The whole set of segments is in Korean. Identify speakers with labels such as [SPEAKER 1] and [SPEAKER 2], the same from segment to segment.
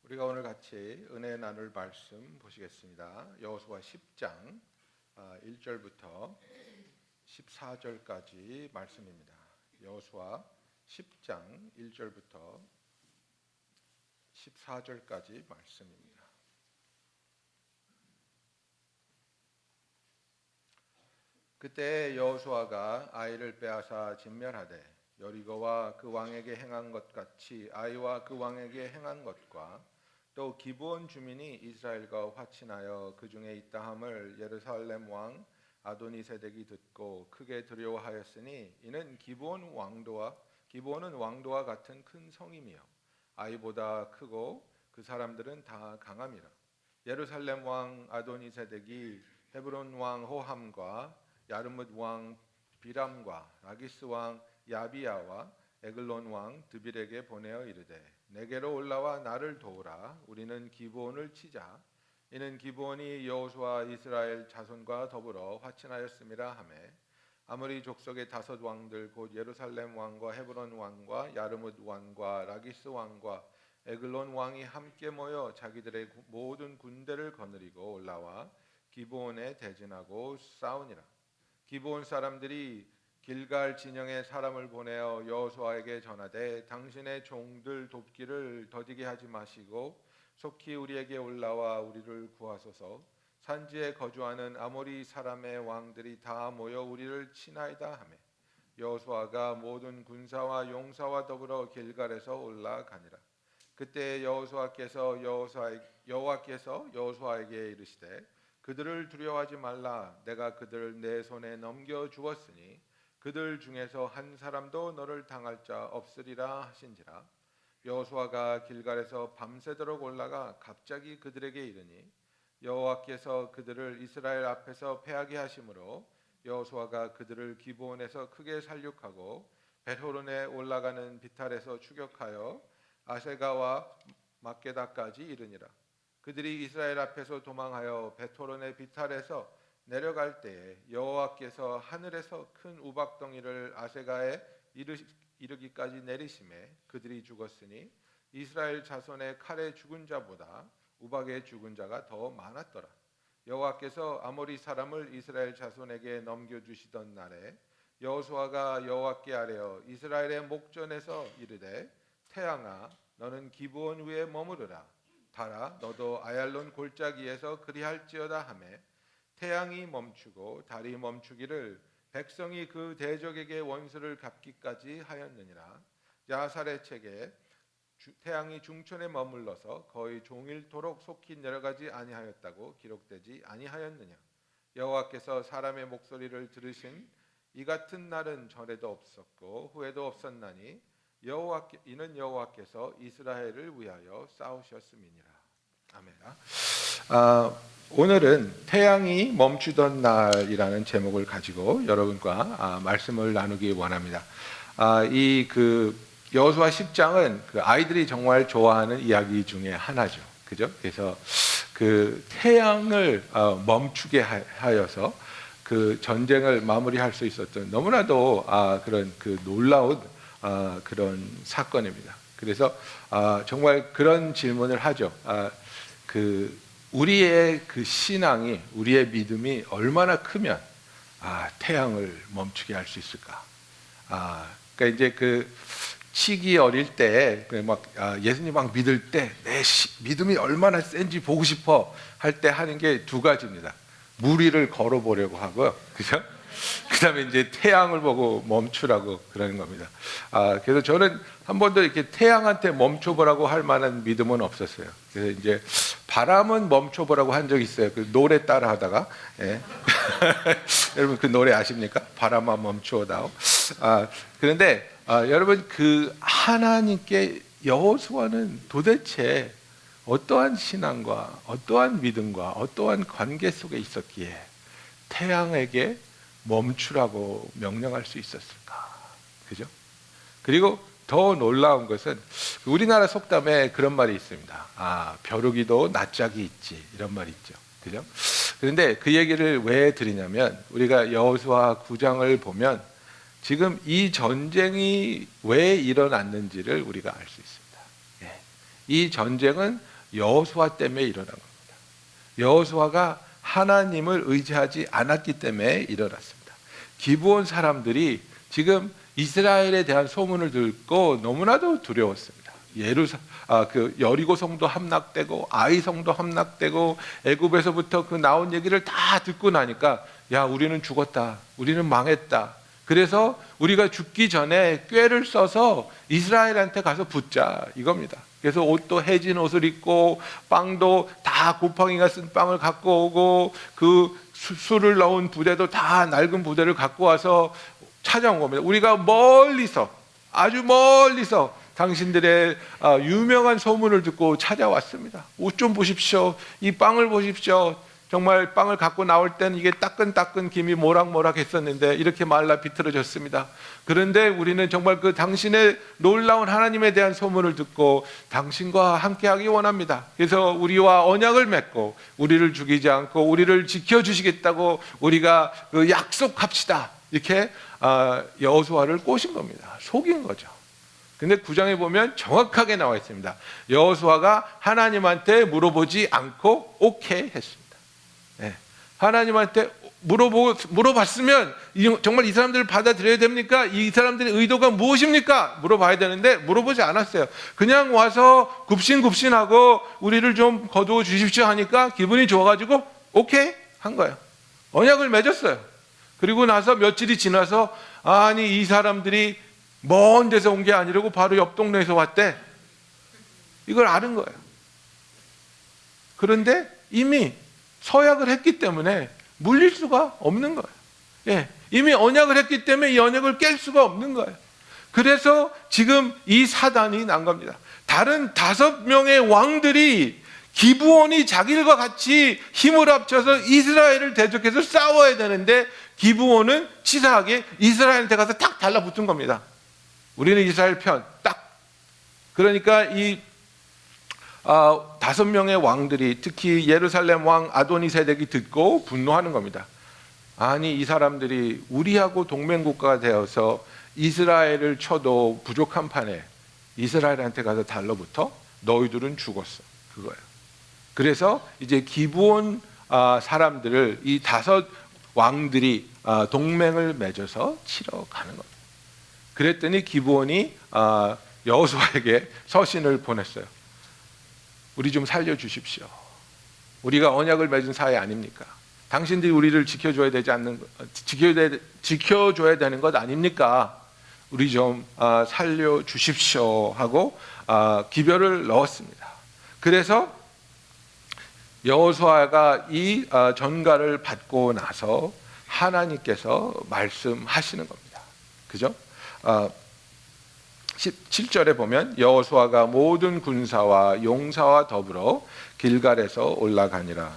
[SPEAKER 1] 우리가 오늘 같이 은혜 나눌 말씀 보시겠습니다. 여호수아 10장 1절부터 14절까지 말씀입니다. 여호수아 10장 1절부터 14절까지 말씀입니다. 그때 여호수아가 아이를 빼앗아 진멸하되 여리고와 그 왕에게 행한 것 같이 아이와 그 왕에게 행한 것과 또 기브온 주민이 이스라엘과 화친하여 그 중에 있다함을 예루살렘 왕 아도니세덱이 듣고 크게 두려워하였으니 이는 기브온은 왕도와 같은 큰 성임이요 아이보다 크고 그 사람들은 다 강함이라. 예루살렘 왕 아도니세덱이 헤브론 왕 호함과 야르뭇 왕 비람과 라기스 왕 야비야와 에글론 왕 드빌에게 보내어 이르되 내게로 올라와 나를 도우라. 우리는 기브온을 치자. 이는 기브온이 여호수아 이스라엘 자손과 더불어 화친하였음이라 하매 아모리 족속의 5 왕들 곧 예루살렘 왕과 헤브론 왕과 야르뭇 왕과 라기스 왕과 에글론 왕이 함께 모여 자기들의 모든 군대를 거느리고 올라와 기브온에 대진하고 싸우니라. 기브온 사람들이 길갈 진영에 사람을 보내어 여호수아에게 전하되 당신의 종들 돕기를 더디게 하지 마시고 속히 우리에게 올라와 우리를 구하소서. 산지에 거주하는 아모리 사람의 왕들이 다 모여 우리를 치나이다 하며 여호수아가 모든 군사와 용사와 더불어 길갈에서 올라가니라. 그때 여호와께서 여호수아에게 이르시되 그들을 두려워하지 말라. 내가 그들을 내 손에 넘겨 주었으니 그들 중에서 한 사람도 너를 당할 자 없으리라 하신지라. 여호수아가 길갈에서 밤새도록 올라가 갑자기 그들에게 이르니 여호와께서 그들을 이스라엘 앞에서 패하게 하심으로 여호수아가 그들을 기브온에서 크게 살육하고 벳호론에 올라가는 비탈에서 추격하여 아세가와 막게다까지 이르니라. 그들이 이스라엘 앞에서 도망하여 벳호론의 비탈에서 내려갈 때에 여호와께서 하늘에서 큰 우박덩이를 아세가에 이르기까지 내리심에 그들이 죽었으니 이스라엘 자손의 칼에 죽은 자보다 우박에 죽은 자가 더 많았더라. 여호와께서 아모리 사람을 이스라엘 자손에게 넘겨주시던 날에 여호수아가 여호와께 아뢰어 이스라엘의 목전에서 이르되 태양아 너는 기브온 위에 머무르라. 달아 너도 아얄론 골짜기에서 그리할지어다 하매 태양이 멈추고 달이 멈추기를 백성이 그 대적에게 원수를 갚기까지 하였느니라. 야살의 책에 태양이 중천에 머물러서 거의 종일토록 속히 내려가지 아니하였다고 기록되지 아니하였느냐. 여호와께서 사람의 목소리를 들으신 이 같은 날은 전에도 없었고 후에도 없었나니 이는 여호와께서 이스라엘을 위하여 싸우셨음이니라. 아멘. 오늘은 태양이 멈추던 날이라는 제목을 가지고 여러분과 말씀을 나누기 원합니다. 이 여호수아 10장은 그 아이들이 정말 좋아하는 이야기 중에 하나죠. 그죠? 그래서 그 태양을 멈추게 하여서 그 전쟁을 마무리할 수 있었던 너무나도 그런 그 놀라운 그런 사건입니다. 그래서 정말 그런 질문을 하죠. 우리의 그 신앙이, 우리의 믿음이 얼마나 크면 태양을 멈추게 할 수 있을까? 그러니까 이제 그 치기 어릴 때 막 예수님 막 믿을 때 내 믿음이 얼마나 센지 보고 싶어 할 때 하는 게 2가지입니다. 물 위를 걸어보려고 하고요, 그죠? 그다음에 이제 태양을 보고 멈추라고 그러는 겁니다. 그래서 저는 한 번도 이렇게 태양한테 멈춰보라고 할 만한 믿음은 없었어요. 그래서 이제 바람은 멈춰보라고 한 적이 있어요. 그 노래 따라하다가. 예. 여러분 그 노래 아십니까? 바람아 멈추어다오. 그런데 여러분 그 하나님께 여호수아는 도대체 어떠한 신앙과 어떠한 믿음과 어떠한 관계 속에 있었기에 태양에게 멈추라고 명령할 수 있었을까? 그죠? 그리고 더 놀라운 것은 우리나라 속담에 그런 말이 있습니다. 벼룩이도 낯짝이 있지, 이런 말이 있죠. 그죠? 그런데 그 얘기를 왜 드리냐면 우리가 여호수아 9장을 보면 지금 이 전쟁이 왜 일어났는지를 우리가 알 수 있습니다. 이 전쟁은 여호수아 때문에 일어난 겁니다. 여호수아가 하나님을 의지하지 않았기 때문에 일어났습니다. 기브온 사람들이 지금 이스라엘에 대한 소문을 듣고 너무나도 두려웠습니다. 여리고 성도 함락되고 아이 성도 함락되고 애굽에서부터 그 나온 얘기를 다 듣고 나니까 야, 우리는 죽었다, 우리는 망했다. 그래서 우리가 죽기 전에 꾀를 써서 이스라엘한테 가서 붙자, 이겁니다. 그래서 옷도 해진 옷을 입고 빵도 다 곰팡이가 쓴 빵을 갖고 오고 그 술을 넣은 부대도 다 낡은 부대를 갖고 와서 찾아온 겁니다. 우리가 멀리서, 아주 멀리서 당신들의 유명한 소문을 듣고 찾아왔습니다. 옷 좀 보십시오, 이 빵을 보십시오. 정말 빵을 갖고 나올 때는 이게 따끈따끈 김이 모락모락 했었는데 이렇게 말라 비틀어졌습니다. 그런데 우리는 정말 그 당신의 놀라운 하나님에 대한 소문을 듣고 당신과 함께하기 원합니다. 그래서 우리와 언약을 맺고 우리를 죽이지 않고 우리를 지켜주시겠다고 우리가 그 약속합시다. 이렇게 여호수아를 꼬신 겁니다. 속인 거죠. 근데 9장에 보면 정확하게 나와 있습니다. 여호수아가 하나님한테 물어보지 않고 오케이 했습니다. 네. 하나님한테 물어봤으면 정말 이 사람들을 받아들여야 됩니까? 이 사람들의 의도가 무엇입니까? 물어봐야 되는데 물어보지 않았어요. 그냥 와서 굽신굽신하고 우리를 좀 거두어 주십시오 하니까 기분이 좋아가지고 오케이 한 거예요. 언약을 맺었어요. 그리고 나서 며칠이 지나서 아니 이 사람들이 먼 데서 온 게 아니라고 바로 옆 동네에서 왔대. 이걸 아는 거예요. 그런데 이미 서약을 했기 때문에 물릴 수가 없는 거예요. 예, 이미 언약을 했기 때문에 이 언약을 깰 수가 없는 거예요. 그래서 지금 이 사단이 난 겁니다. 다른 5명의 왕들이 기브온이 자기들과 같이 힘을 합쳐서 이스라엘을 대적해서 싸워야 되는데 기브온은 치사하게 이스라엘한테 가서 딱 달라붙은 겁니다. 우리는 이스라엘 편, 딱. 그러니까 이 5명의 왕들이, 특히 예루살렘 왕 아도니세덱이 듣고 분노하는 겁니다. 아니 이 사람들이 우리하고 동맹국가가 되어서 이스라엘을 쳐도 부족한 판에 이스라엘한테 가서 달라붙어? 너희들은 죽었어. 그거예요. 그래서 이제 기브온 사람들을 이 5 왕들이 동맹을 맺어서 치러 가는 겁니다. 그랬더니 기브온이 여호수아에게 서신을 보냈어요. 우리 좀 살려주십시오. 우리가 언약을 맺은 사이 아닙니까? 당신들이 우리를 지켜줘야 되는 것 아닙니까? 우리 좀 살려주십시오 하고 기별을 넣었습니다. 그래서 여호수아가 이 전가를 받고 나서 하나님께서 말씀하시는 겁니다. 그죠? 7절에 보면 여호수아가 모든 군사와 용사와 더불어 길갈에서 올라가니라.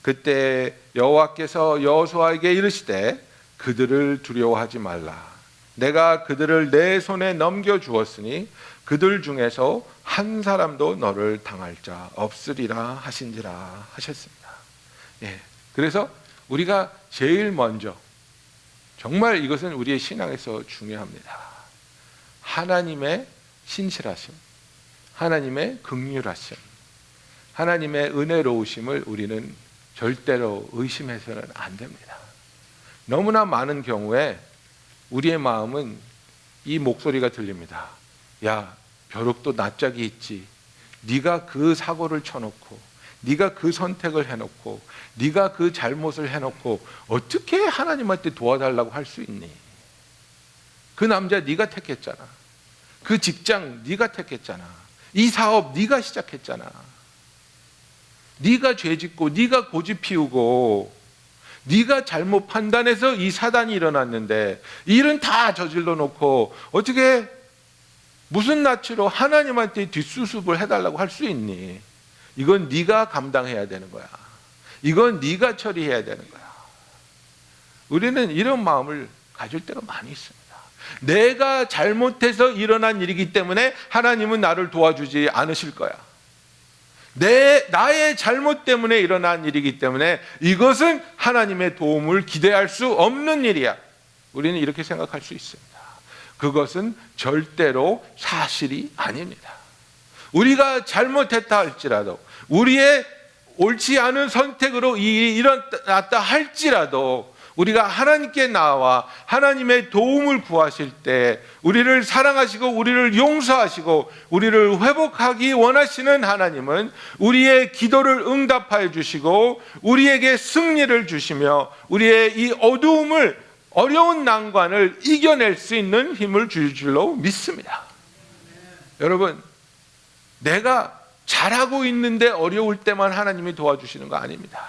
[SPEAKER 1] 그때 여호와께서 여호수아에게 이르시되 그들을 두려워하지 말라. 내가 그들을 내 손에 넘겨 주었으니 그들 중에서 한 사람도 너를 당할 자 없으리라 하신지라 하셨습니다. 예, 그래서 우리가 제일 먼저, 정말 이것은 우리의 신앙에서 중요합니다. 하나님의 신실하심, 하나님의 긍휼하심, 하나님의 은혜로우심을 우리는 절대로 의심해서는 안 됩니다. 너무나 많은 경우에 우리의 마음은 이 목소리가 들립니다. 야, 벼룩도 낯짝이 있지. 네가 그 사고를 쳐놓고, 네가 그 선택을 해놓고, 네가 그 잘못을 해놓고 어떻게 하나님한테 도와달라고 할 수 있니? 그 남자 네가 택했잖아. 그 직장 네가 택했잖아. 이 사업 네가 시작했잖아. 네가 죄짓고 네가 고집 피우고 네가 잘못 판단해서 이 사단이 일어났는데 일은 다 저질러 놓고 어떻게 무슨 낯으로 하나님한테 뒷수습을 해달라고 할 수 있니? 이건 네가 감당해야 되는 거야. 이건 네가 처리해야 되는 거야. 우리는 이런 마음을 가질 때가 많이 있습니다. 내가 잘못해서 일어난 일이기 때문에 하나님은 나를 도와주지 않으실 거야. 나의 잘못 때문에 일어난 일이기 때문에 이것은 하나님의 도움을 기대할 수 없는 일이야. 우리는 이렇게 생각할 수 있습니다. 그것은 절대로 사실이 아닙니다. 우리가 잘못했다 할지라도, 우리의 옳지 않은 선택으로 일이 일어났다 할지라도 우리가 하나님께 나와 하나님의 도움을 구하실 때 우리를 사랑하시고 우리를 용서하시고 우리를 회복하기 원하시는 하나님은 우리의 기도를 응답하여 주시고 우리에게 승리를 주시며 우리의 이 어려운 난관을 이겨낼 수 있는 힘을 주실 줄로 믿습니다. 여러분, 내가 잘하고 있는데 어려울 때만 하나님이 도와주시는 거 아닙니다.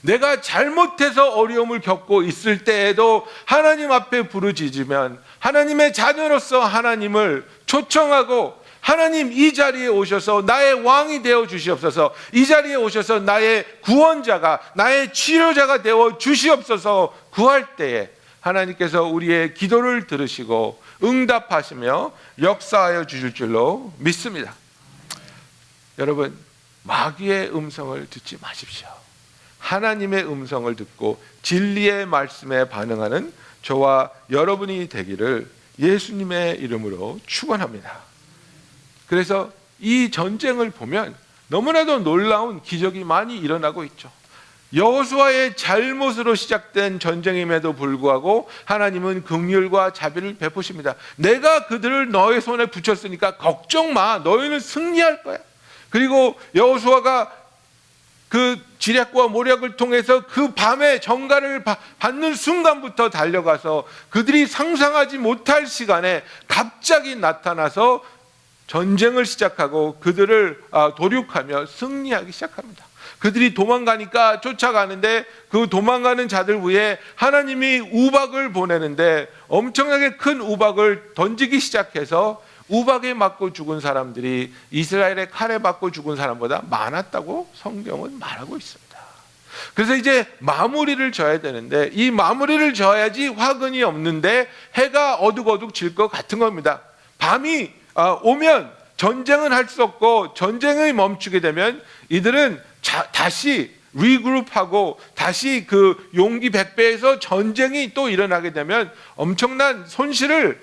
[SPEAKER 1] 내가 잘못해서 어려움을 겪고 있을 때에도 하나님 앞에 부르짖으면 하나님의 자녀로서 하나님을 초청하고, 하나님 이 자리에 오셔서 나의 왕이 되어 주시옵소서, 이 자리에 오셔서 나의 구원자가, 나의 치료자가 되어 주시옵소서 구할 때에 하나님께서 우리의 기도를 들으시고 응답하시며 역사하여 주실 줄로 믿습니다. 여러분, 마귀의 음성을 듣지 마십시오. 하나님의 음성을 듣고 진리의 말씀에 반응하는 저와 여러분이 되기를 예수님의 이름으로 축원합니다. 그래서 이 전쟁을 보면 너무나도 놀라운 기적이 많이 일어나고 있죠. 여호수아의 잘못으로 시작된 전쟁임에도 불구하고 하나님은 긍휼과 자비를 베푸십니다. 내가 그들을 너의 손에 붙였으니까 걱정 마, 너희는 승리할 거야. 그리고 여호수아가 그 지략과 모략을 통해서 그 밤에 정갈을 받는 순간부터 달려가서 그들이 상상하지 못할 시간에 갑자기 나타나서 전쟁을 시작하고 그들을 도륙하며 승리하기 시작합니다. 그들이 도망가니까 쫓아가는데 그 도망가는 자들 위에 하나님이 우박을 보내는데 엄청나게 큰 우박을 던지기 시작해서 우박에 맞고 죽은 사람들이 이스라엘의 칼에 맞고 죽은 사람보다 많았다고 성경은 말하고 있습니다. 그래서 이제 마무리를 져야 되는데 이 마무리를 져야지 화근이 없는데 해가 어둑어둑 질 것 같은 겁니다. 밤이 오면 전쟁은 할 수 없고 전쟁이 멈추게 되면 이들은 다시 리그룹하고 다시 그 용기 백배에서 전쟁이 또 일어나게 되면 엄청난 손실을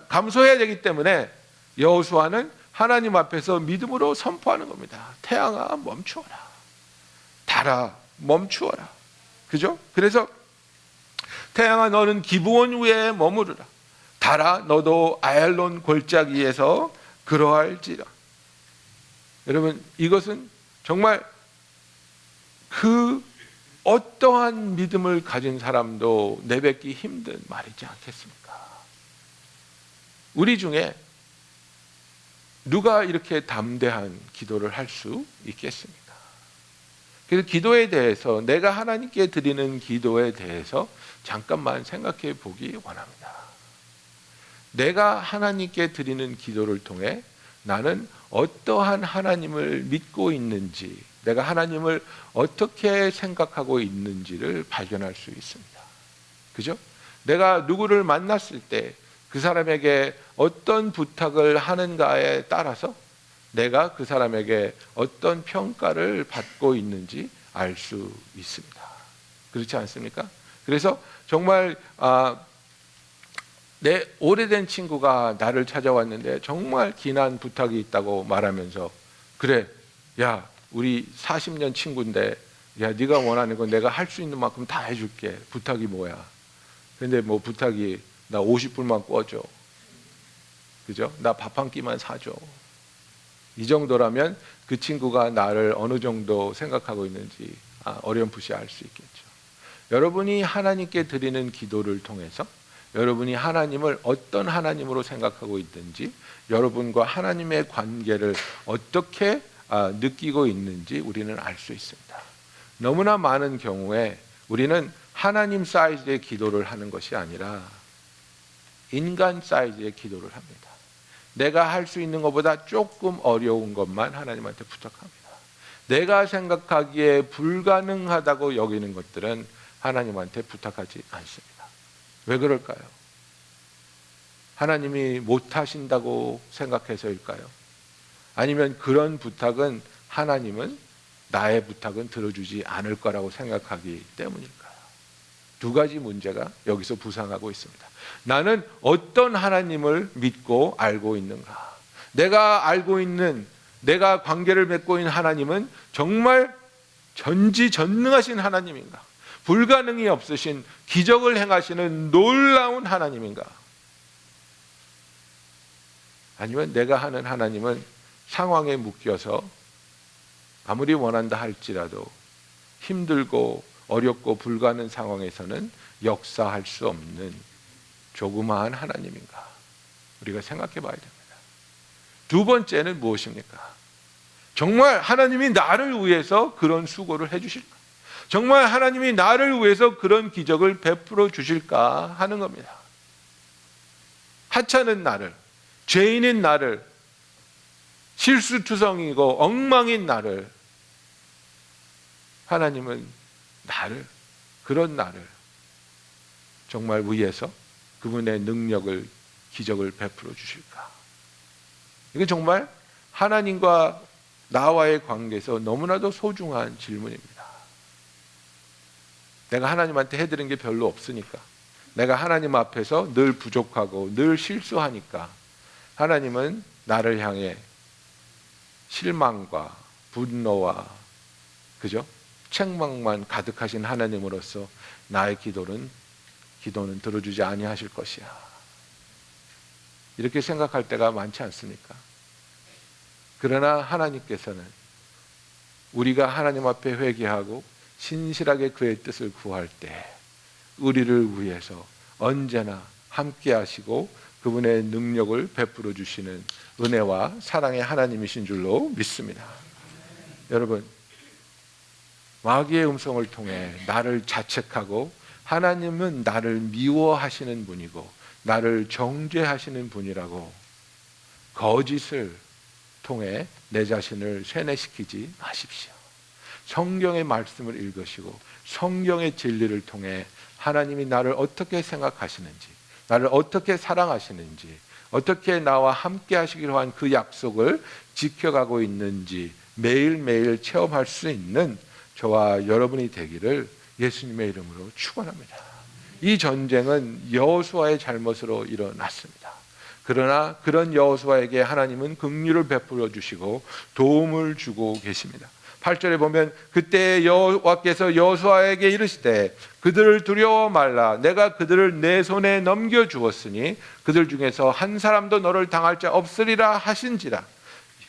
[SPEAKER 1] 감소해야 되기 때문에 여호수아는 하나님 앞에서 믿음으로 선포하는 겁니다. 태양아 멈추어라, 달아 멈추어라. 그죠? 그래서 태양아 너는 기브온 위에 머무르라, 달아 너도 아얄론 골짜기에서 그러할지라. 여러분, 이것은 정말 그 어떠한 믿음을 가진 사람도 내뱉기 힘든 말이지 않겠습니까? 우리 중에 누가 이렇게 담대한 기도를 할 수 있겠습니까? 그래서 기도에 대해서, 내가 하나님께 드리는 기도에 대해서 잠깐만 생각해 보기 원합니다. 내가 하나님께 드리는 기도를 통해 나는 어떠한 하나님을 믿고 있는지, 내가 하나님을 어떻게 생각하고 있는지를 발견할 수 있습니다. 그죠? 내가 누구를 만났을 때 그 사람에게 어떤 부탁을 하는가에 따라서 내가 그 사람에게 어떤 평가를 받고 있는지 알 수 있습니다. 그렇지 않습니까? 그래서 정말 내 오래된 친구가 나를 찾아왔는데 정말 긴한 부탁이 있다고 말하면서, 그래, 야 우리 40년 친구인데 야 네가 원하는 건 내가 할 수 있는 만큼 다 해줄게. 부탁이 뭐야? 근데 뭐 부탁이 나 50불만 꿔줘. 그죠? 나 밥 한 끼만 사줘. 이 정도라면 그 친구가 나를 어느 정도 생각하고 있는지 어렴풋이 알 수 있겠죠. 여러분이 하나님께 드리는 기도를 통해서 여러분이 하나님을 어떤 하나님으로 생각하고 있든지, 여러분과 하나님의 관계를 어떻게 느끼고 있는지 우리는 알 수 있습니다. 너무나 많은 경우에 우리는 하나님 사이즈의 기도를 하는 것이 아니라 인간 사이즈의 기도를 합니다. 내가 할 수 있는 것보다 조금 어려운 것만 하나님한테 부탁합니다. 내가 생각하기에 불가능하다고 여기는 것들은 하나님한테 부탁하지 않습니다. 왜 그럴까요? 하나님이 못하신다고 생각해서일까요? 아니면 그런 부탁은 하나님은 나의 부탁은 들어주지 않을 거라고 생각하기 때문일까요? 두 가지 문제가 여기서 부상하고 있습니다. 나는 어떤 하나님을 믿고 알고 있는가? 내가 알고 있는, 내가 관계를 맺고 있는 하나님은 정말 전지전능하신 하나님인가? 불가능이 없으신, 기적을 행하시는 놀라운 하나님인가? 아니면 내가 하는 하나님은 상황에 묶여서 아무리 원한다 할지라도 힘들고 어렵고 불가능한 상황에서는 역사할 수 없는 조그마한 하나님인가? 우리가 생각해 봐야 됩니다. 두 번째는 무엇입니까? 정말 하나님이 나를 위해서 그런 수고를 해주실까? 정말 하나님이 나를 위해서 그런 기적을 베풀어 주실까 하는 겁니다. 하찮은 나를, 죄인인 나를, 실수투성이고 엉망인 나를, 하나님은 그런 나를 정말 위해서 그분의 능력을, 기적을 베풀어 주실까? 이건 정말 하나님과 나와의 관계에서 너무나도 소중한 질문입니다. 내가 하나님한테 해드린 게 별로 없으니까, 내가 하나님 앞에서 늘 부족하고 늘 실수하니까 하나님은 나를 향해 실망과 분노와 그죠? 책망만 가득하신 하나님으로서 나의 기도는 들어주지 아니하실 것이야. 이렇게 생각할 때가 많지 않습니까? 그러나 하나님께서는 우리가 하나님 앞에 회개하고 신실하게 그의 뜻을 구할 때 우리를 위해서 언제나 함께 하시고 그분의 능력을 베풀어 주시는 은혜와 사랑의 하나님이신 줄로 믿습니다. 여러분, 마귀의 음성을 통해 나를 자책하고 하나님은 나를 미워하시는 분이고 나를 정죄하시는 분이라고 거짓을 통해 내 자신을 세뇌시키지 마십시오. 성경의 말씀을 읽으시고 성경의 진리를 통해 하나님이 나를 어떻게 생각하시는지, 나를 어떻게 사랑하시는지, 어떻게 나와 함께 하시기로 한 그 약속을 지켜가고 있는지 매일매일 체험할 수 있는 저와 여러분이 되기를 예수님의 이름으로 축원합니다. 이 전쟁은 여호수아의 잘못으로 일어났습니다. 그러나 그런 여호수아에게 하나님은 긍휼을 베풀어 주시고 도움을 주고 계십니다. 8절에 보면 그때 여호와께서 여호수아에게 이르시되 그들을 두려워 말라. 내가 그들을 내 손에 넘겨 주었으니 그들 중에서 한 사람도 너를 당할 자 없으리라 하신지라.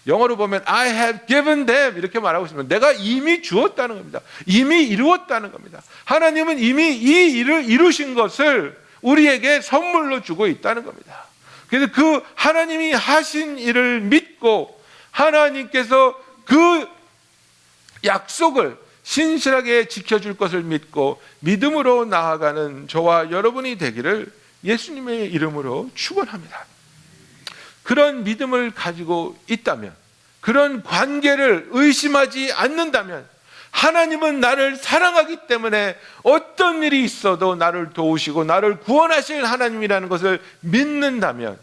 [SPEAKER 1] 영어로 보면 I have given them 이렇게 말하고 있습니다. 내가 이미 주었다는 겁니다. 이미 이루었다는 겁니다. 하나님은 이미 이 일을 이루신 것을 우리에게 선물로 주고 있다는 겁니다. 그래서 그 하나님이 하신 일을 믿고 하나님께서 그 약속을 신실하게 지켜줄 것을 믿고 믿음으로 나아가는 저와 여러분이 되기를 예수님의 이름으로 축원합니다. 그런 믿음을 가지고 있다면, 그런 관계를 의심하지 않는다면, 하나님은 나를 사랑하기 때문에 어떤 일이 있어도 나를 도우시고 나를 구원하실 하나님이라는 것을 믿는다면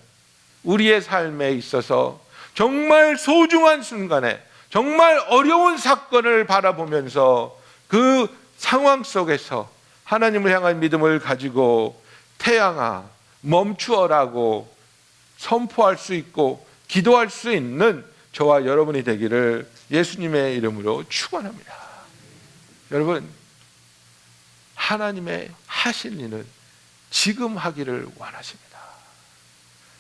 [SPEAKER 1] 우리의 삶에 있어서 정말 소중한 순간에 정말 어려운 사건을 바라보면서 그 상황 속에서 하나님을 향한 믿음을 가지고 태양아 멈추어라고 선포할 수 있고 기도할 수 있는 저와 여러분이 되기를 예수님의 이름으로 축원합니다. 여러분, 하나님의 하실 일은 지금 하기를 원하십니다.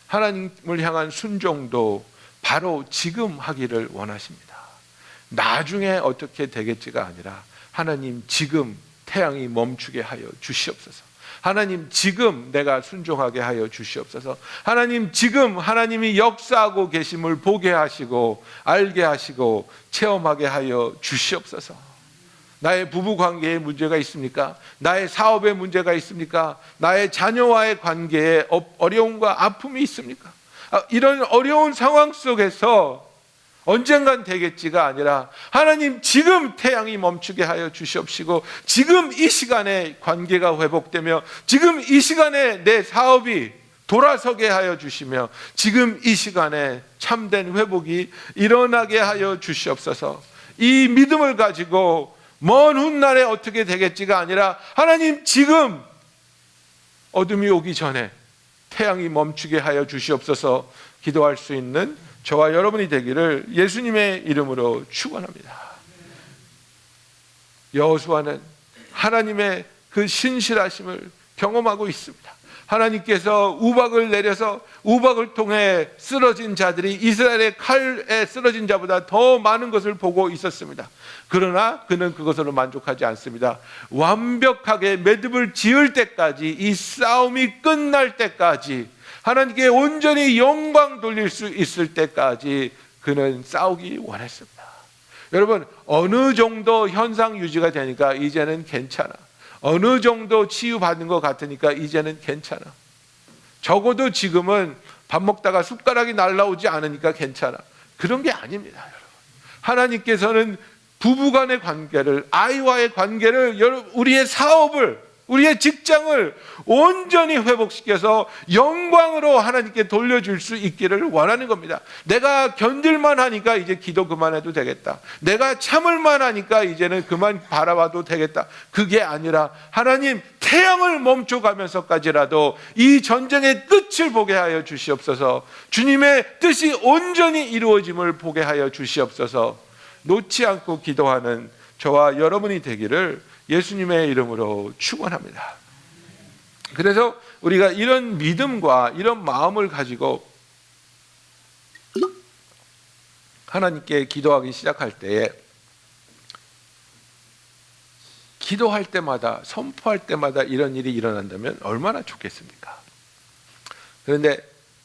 [SPEAKER 1] 하나님을 향한 순종도 바로 지금 하기를 원하십니다. 나중에 어떻게 되겠지가 아니라 하나님 지금 태양이 멈추게 하여 주시옵소서. 하나님 지금 내가 순종하게 하여 주시옵소서. 하나님 지금 하나님이 역사하고 계심을 보게 하시고 알게 하시고 체험하게 하여 주시옵소서. 나의 부부관계에 문제가 있습니까? 나의 사업에 문제가 있습니까? 나의 자녀와의 관계에 어려움과 아픔이 있습니까? 이런 어려운 상황 속에서 언젠간 되겠지가 아니라 하나님 지금 태양이 멈추게 하여 주시옵시고 지금 이 시간에 관계가 회복되며 지금 이 시간에 내 사업이 돌아서게 하여 주시며 지금 이 시간에 참된 회복이 일어나게 하여 주시옵소서. 이 믿음을 가지고 먼 훗날에 어떻게 되겠지가 아니라 하나님 지금 어둠이 오기 전에 태양이 멈추게 하여 주시옵소서 기도할 수 있는 저와 여러분이 되기를 예수님의 이름으로 축원합니다. 여호수아는 하나님의 그 신실하심을 경험하고 있습니다. 하나님께서 우박을 내려서 우박을 통해 쓰러진 자들이 이스라엘의 칼에 쓰러진 자보다 더 많은 것을 보고 있었습니다. 그러나 그는 그것으로 만족하지 않습니다. 완벽하게 매듭을 지을 때까지, 이 싸움이 끝날 때까지, 하나님께 온전히 영광 돌릴 수 있을 때까지 그는 싸우기 원했습니다. 여러분, 어느 정도 현상 유지가 되니까 이제는 괜찮아. 어느 정도 치유받는 것 같으니까 이제는 괜찮아. 적어도 지금은 밥 먹다가 숟가락이 날라오지 않으니까 괜찮아. 그런 게 아닙니다, 여러분. 하나님께서는 부부간의 관계를, 아이와의 관계를, 우리의 사업을, 우리의 직장을 온전히 회복시켜서 영광으로 하나님께 돌려줄 수 있기를 원하는 겁니다. 내가 견딜만 하니까 이제 기도 그만해도 되겠다. 내가 참을만 하니까 이제는 그만 바라봐도 되겠다. 그게 아니라 하나님, 태양을 멈춰가면서까지라도 이 전쟁의 끝을 보게 하여 주시옵소서. 주님의 뜻이 온전히 이루어짐을 보게 하여 주시옵소서. 놓지 않고 기도하는 저와 여러분이 되기를 예수님의 이름으로 축원합니다. 그래서 우리가 이런 믿음과 이런 마음을 가지고 하나님께 기도하기 시작할 때에, 기도할 때마다, 선포할 때마다 이런 일이 일어난다면 얼마나 좋겠습니까? 그런데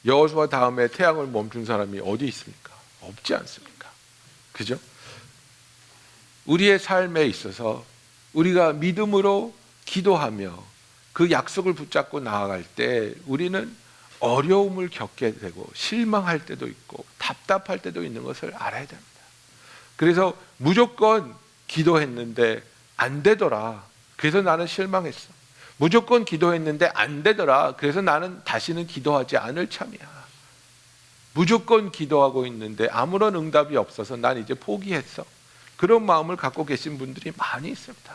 [SPEAKER 1] 여호수아 다음에 태양을 멈춘 사람이 어디 있습니까? 없지 않습니까? 그죠? 우리의 삶에 있어서 우리가 믿음으로 기도하며 그 약속을 붙잡고 나아갈 때 우리는 어려움을 겪게 되고 실망할 때도 있고 답답할 때도 있는 것을 알아야 됩니다. 그래서 무조건 기도했는데 안 되더라. 그래서 나는 실망했어. 무조건 기도했는데 안 되더라. 그래서 나는 다시는 기도하지 않을 참이야. 무조건 기도하고 있는데 아무런 응답이 없어서 난 이제 포기했어. 그런 마음을 갖고 계신 분들이 많이 있습니다.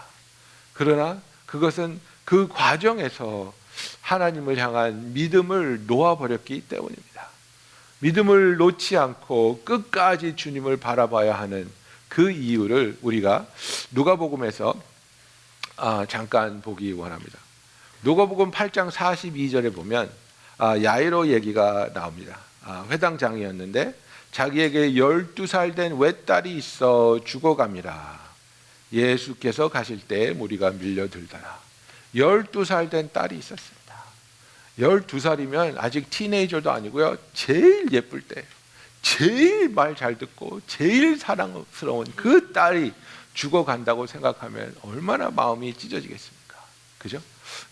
[SPEAKER 1] 그러나 그것은 그 과정에서 하나님을 향한 믿음을 놓아버렸기 때문입니다. 믿음을 놓지 않고 끝까지 주님을 바라봐야 하는 그 이유를 우리가 누가복음에서 잠깐 보기 원합니다. 누가복음 8장 42절에 보면 야이로 얘기가 나옵니다. 회당장이었는데 자기에게 12살 된 외딸이 있어 죽어갑니다. 예수께서 가실 때 무리가 밀려들더라. 12살 된 딸이 있었습니다. 12살이면 아직 티네이저도 아니고요, 제일 예쁠 때, 제일 말 잘 듣고 제일 사랑스러운 그 딸이 죽어간다고 생각하면 얼마나 마음이 찢어지겠습니까? 그죠?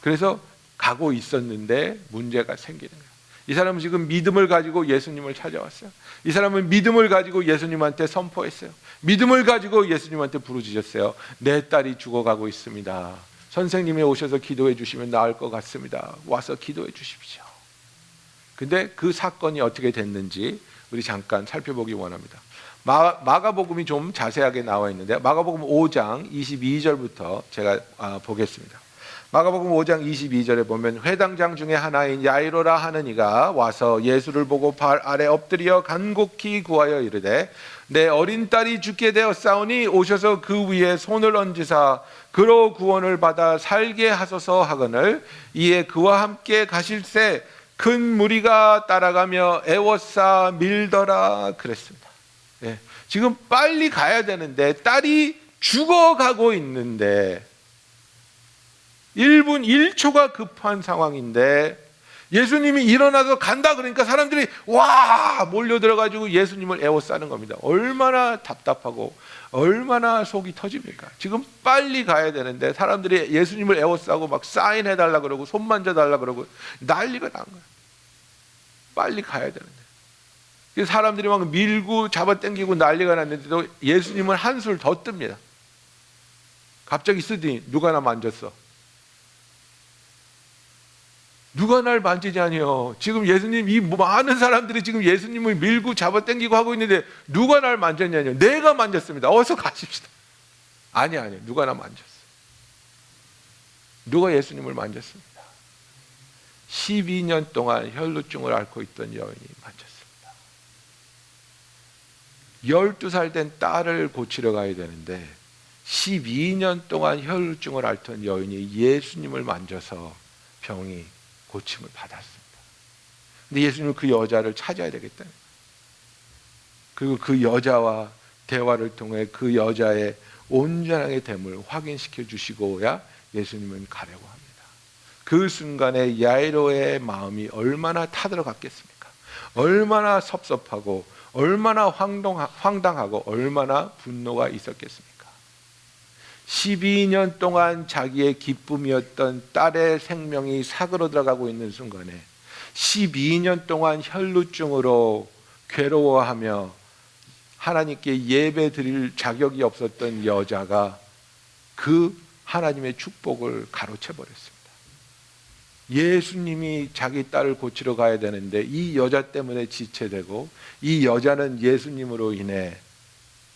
[SPEAKER 1] 그래서 가고 있었는데 문제가 생기는 거예요. 이 사람은 지금 믿음을 가지고 예수님을 찾아왔어요. 이 사람은 믿음을 가지고 예수님한테 선포했어요. 믿음을 가지고 예수님한테 부르짖었어요. 내 딸이 죽어가고 있습니다. 선생님이 오셔서 기도해 주시면 나을 것 같습니다. 와서 기도해 주십시오. 근데 그 사건이 어떻게 됐는지 우리 잠깐 살펴보기 원합니다. 마가복음이 좀 자세하게 나와 있는데 마가복음 5장 22절부터 제가 보겠습니다. 마가복음 5장 22절에 보면 회당장 중에 하나인 야이로라 하는 이가 와서 예수를 보고 발 아래 엎드려 간곡히 구하여 이르되 내 어린 딸이 죽게 되었사오니 오셔서 그 위에 손을 얹으사 그로 구원을 받아 살게 하소서 하거늘 이에 그와 함께 가실새 큰 무리가 따라가며 애워싸 밀더라 그랬습니다. 예, 지금 빨리 가야 되는데 딸이 죽어가고 있는데 1분 1초가 급한 상황인데 예수님이 일어나서 간다 그러니까 사람들이 와 몰려들어가지고 예수님을 애워싸는 겁니다. 얼마나 답답하고 얼마나 속이 터집니까? 지금 빨리 가야 되는데 사람들이 예수님을 애워싸고 막 사인해달라 그러고 손 만져달라 그러고 난리가 난 거예요. 빨리 가야 되는데 사람들이 막 밀고 잡아당기고 난리가 났는데도 예수님은 한술 더 뜹니다. 갑자기 쓰더니 누가 나 만졌어? 누가 날 만지냐니요. 지금 예수님 이 많은 사람들이 지금 예수님을 밀고 잡아당기고 하고 있는데 누가 날 만졌냐니요. 내가 만졌습니다. 어서 가십시다. 아니, 누가 나 만졌어? 누가 예수님을 만졌습니다. 12년 동안 혈루증을 앓고 있던 여인이 만졌습니다. 12살 된 딸을 고치러 가야 되는데 12년 동안 혈루증을 앓던 여인이 예수님을 만져서 병이 고침을 받았습니다. 근데 예수님은 그 여자를 찾아야 되겠다. 그리고 그 여자와 대화를 통해 그 여자의 온전하게 됨을 확인시켜 주시고야 예수님은 가려고 합니다. 그 순간에 야이로의 마음이 얼마나 타들어갔겠습니까? 얼마나 섭섭하고 얼마나 황당하고 얼마나 분노가 있었겠습니까? 12년 동안 자기의 기쁨이었던 딸의 생명이 사그러들어가고 있는 순간에 12년 동안 혈루증으로 괴로워하며 하나님께 예배 드릴 자격이 없었던 여자가 그 하나님의 축복을 가로채 버렸습니다. 예수님이 자기 딸을 고치러 가야 되는데 이 여자 때문에 지체되고 이 여자는 예수님으로 인해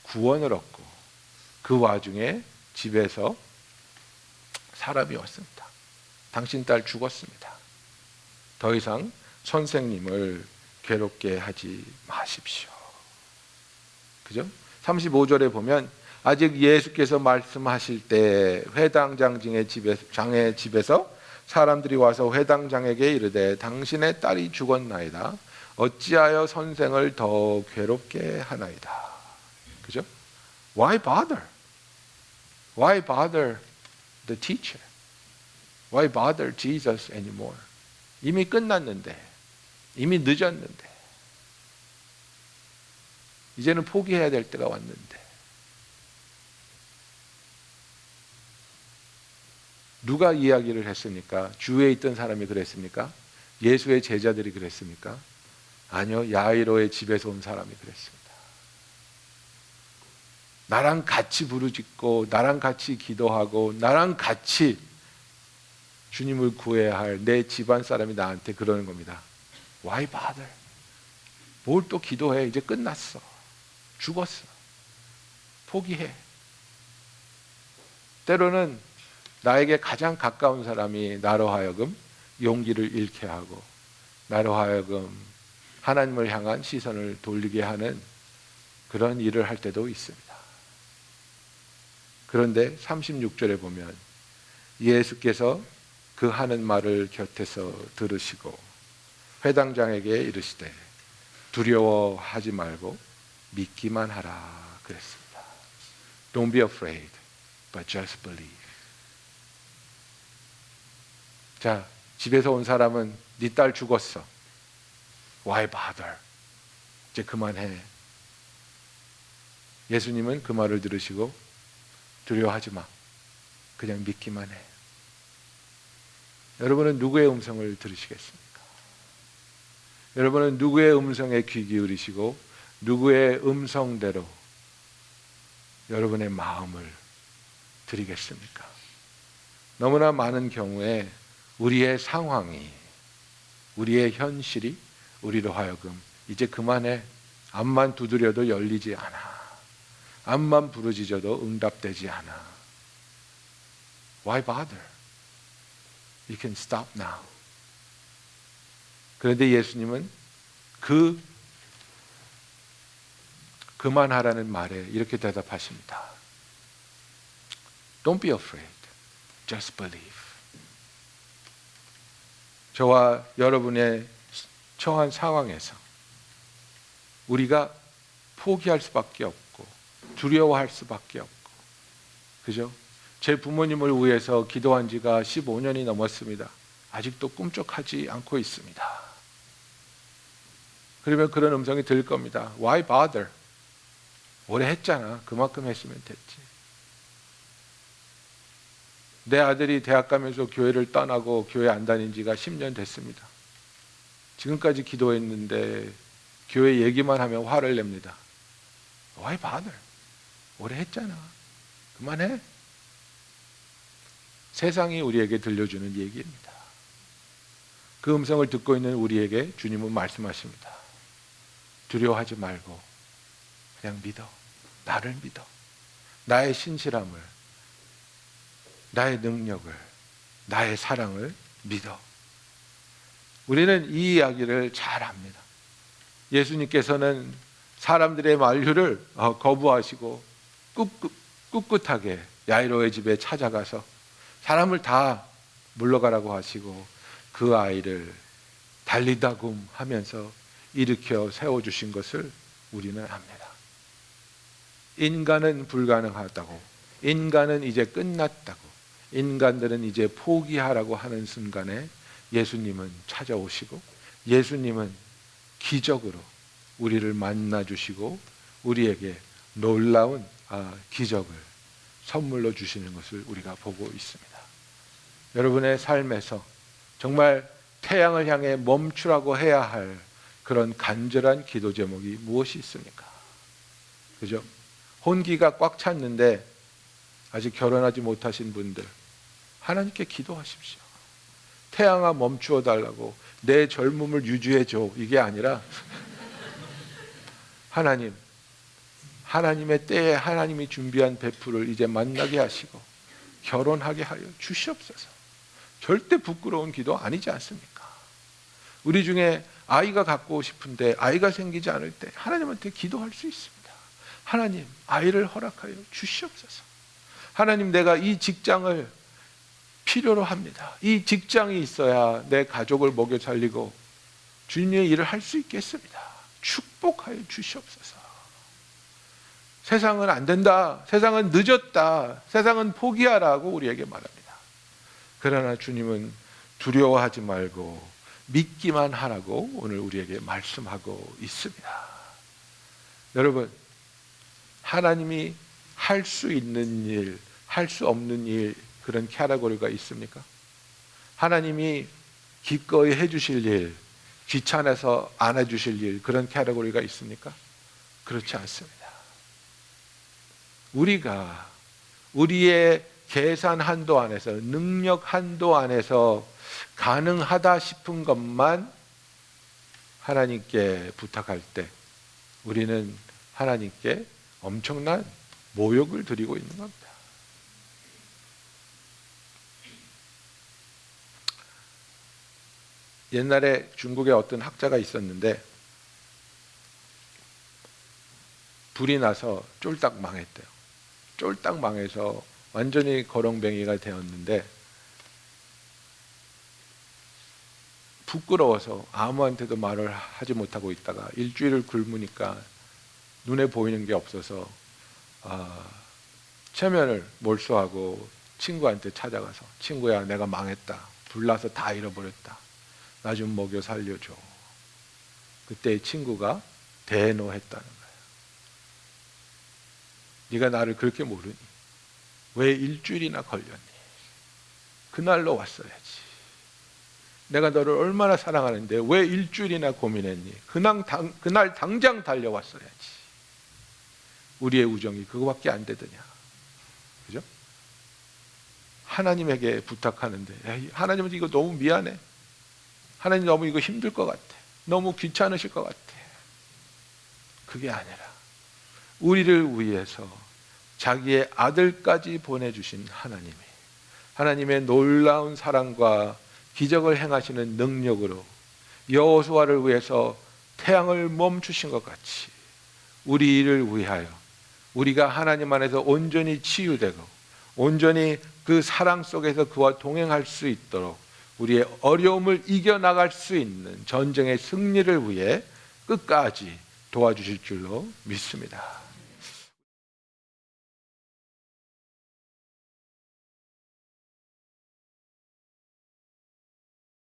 [SPEAKER 1] 구원을 얻고 그 와중에 집에서 사람이 왔습니다. 당신 딸 죽었습니다. 더 이상 선생님을 괴롭게 하지 마십시오. 그죠? 35절에 보면 아직 예수께서 말씀하실 때 회당장의 집에서 사람들이 와서 회당장에게 이르되 당신의 딸이 죽었나이다. 어찌하여 선생을 더 괴롭게 하나이다. 그죠? Why bother? Why bother the teacher? Why bother Jesus anymore? 이미 끝났는데, 이미 늦었는데, 이제는 포기해야 될 때가 왔는데, 누가 이야기를 했습니까? 주위에 있던 사람이 그랬습니까? 예수의 제자들이 그랬습니까? 아니요, 야이로의 집에서 온 사람이 그랬습니다. 나랑 같이 부르짖고 나랑 같이 기도하고 나랑 같이 주님을 구해야 할 내 집안 사람이 나한테 그러는 겁니다. Why bother? 뭘 또 기도해? 이제 끝났어. 죽었어. 포기해. 때로는 나에게 가장 가까운 사람이 나로 하여금 용기를 잃게 하고 나로 하여금 하나님을 향한 시선을 돌리게 하는 그런 일을 할 때도 있습니다. 그런데 36절에 보면 예수께서 그 하는 말을 곁에서 들으시고 회당장에게 이르시되 두려워하지 말고 믿기만 하라 그랬습니다. Don't be afraid, but just believe. 자, 집에서 온 사람은 네 딸 죽었어. Why bother? 이제 그만해. 예수님은 그 말을 들으시고 두려워하지 마. 그냥 믿기만 해. 여러분은 누구의 음성을 들으시겠습니까? 여러분은 누구의 음성에 귀 기울이시고 누구의 음성대로 여러분의 마음을 드리겠습니까? 너무나 많은 경우에 우리의 상황이, 우리의 현실이 우리로 하여금 이제 그만해. 앞만 두드려도 열리지 않아. 앞만 부르짖어도 응답되지 않아. Why bother? You can stop now. 그런데 예수님은 그만하라는 말에 이렇게 대답하십니다. Don't be afraid. Just believe. 저와 여러분의 처한 상황에서 우리가 포기할 수밖에 없고 두려워할 수밖에 없고, 그죠? 제 부모님을 위해서 기도한 지가 15년이 넘었습니다. 아직도 꿈쩍하지 않고 있습니다. 그러면 그런 음성이 들 겁니다. Why bother? 오래 했잖아. 그만큼 했으면 됐지. 내 아들이 대학 가면서 교회를 떠나고 교회 안 다닌 지가 10년 됐습니다. 지금까지 기도했는데 교회 얘기만 하면 화를 냅니다. Why bother? 오래 했잖아. 그만해. 세상이 우리에게 들려주는 얘기입니다. 그 음성을 듣고 있는 우리에게 주님은 말씀하십니다. 두려워하지 말고 그냥 믿어. 나를 믿어. 나의 신실함을, 나의 능력을, 나의 사랑을 믿어. 우리는 이 이야기를 잘 압니다. 예수님께서는 사람들의 만류를 거부하시고 꿋꿋하게 야이로의 집에 찾아가서 사람을 다 물러가라고 하시고 그 아이를 달리다굼 하면서 일으켜 세워주신 것을 우리는 압니다. 인간은 불가능하다고, 인간은 이제 끝났다고, 인간들은 이제 포기하라고 하는 순간에 예수님은 찾아오시고 예수님은 기적으로 우리를 만나주시고 우리에게 놀라운 기적을 선물로 주시는 것을 우리가 보고 있습니다. 여러분의 삶에서 정말 태양을 향해 멈추라고 해야 할 그런 간절한 기도 제목이 무엇이 있습니까? 그죠? 혼기가 꽉 찼는데 아직 결혼하지 못하신 분들, 하나님께 기도하십시오. 태양아 멈추어 달라고, 내 젊음을 유지해 줘, 이게 아니라 하나님, 하나님의 때에 하나님이 준비한 베풀을 이제 만나게 하시고 결혼하게 하여 주시옵소서. 절대 부끄러운 기도 아니지 않습니까? 우리 중에 아이가 갖고 싶은데 아이가 생기지 않을 때 하나님한테 기도할 수 있습니다. 하나님, 아이를 허락하여 주시옵소서. 하나님, 내가 이 직장을 필요로 합니다. 이 직장이 있어야 내 가족을 먹여 살리고 주님의 일을 할 수 있겠습니다. 축복하여 주시옵소서. 세상은 안 된다, 세상은 늦었다, 세상은 포기하라고 우리에게 말합니다. 그러나 주님은 두려워하지 말고 믿기만 하라고 오늘 우리에게 말씀하고 있습니다. 여러분, 하나님이 할 수 있는 일, 할 수 없는 일, 그런 카테고리가 있습니까? 하나님이 기꺼이 해주실 일, 귀찮아서 안 해주실 일, 그런 카테고리가 있습니까? 그렇지 않습니다. 우리가 우리의 계산 한도 안에서, 능력 한도 안에서 가능하다 싶은 것만 하나님께 부탁할 때 우리는 하나님께 엄청난 모욕을 드리고 있는 겁니다. 옛날에 중국에 어떤 학자가 있었는데 불이 나서 쫄딱 망했대요. 쫄딱 망해서 완전히 거렁뱅이가 되었는데 부끄러워서 아무한테도 말을 하지 못하고 있다가 일주일을 굶으니까 눈에 보이는 게 없어서 체면을 몰수하고 친구한테 찾아가서, 친구야, 내가 망했다, 불나서 다 잃어버렸다, 나 좀 먹여 살려줘. 그때 친구가 대노했다는 거예요. 네가 나를 그렇게 모르니? 왜 일주일이나 걸렸니? 그날로 왔어야지. 내가 너를 얼마나 사랑하는데 왜 일주일이나 고민했니? 그날 당장 달려왔어야지. 우리의 우정이 그거밖에 안 되더냐? 그죠? 하나님에게 부탁하는데, 하나님은 이거 너무 미안해, 하나님 너무 이거 힘들 것 같아, 너무 귀찮으실 것 같아. 그게 아니라 우리를 위해서 자기의 아들까지 보내주신 하나님의 놀라운 사랑과 기적을 행하시는 능력으로 여호수아를 위해서 태양을 멈추신 것 같이 우리를 위하여 우리가 하나님 안에서 온전히 치유되고 온전히 그 사랑 속에서 그와 동행할 수 있도록 우리의 어려움을 이겨나갈 수 있는 전쟁의 승리를 위해 끝까지 도와주실 줄로 믿습니다.